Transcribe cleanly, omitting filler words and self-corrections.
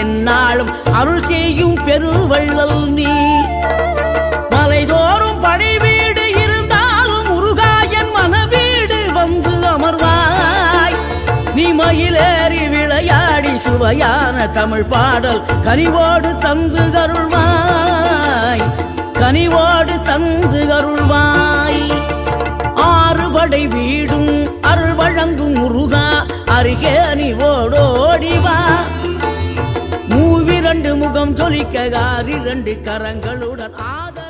எந்நாளும் அருள் செய்யும் பெருவள்ளல் நீ. மலைதோறும் படை வீடு இருந்தாலும் முருகாயன் மனவீடு வந்து அமர்வாய். நீ மயிலேறி விளையாடி சுவையான தமிழ் பாடல் கனிவோடு தந்து கருள்வாய், கனிவோடு தந்து கருள்வாய். ஆறுபடை வீடும் அருள் வழங்கும் முருகா அருகே நீ ஓடோடிவா. மூவிரண்டு முகம் ஜொலிக்க 6 கரங்களுடன் ஆத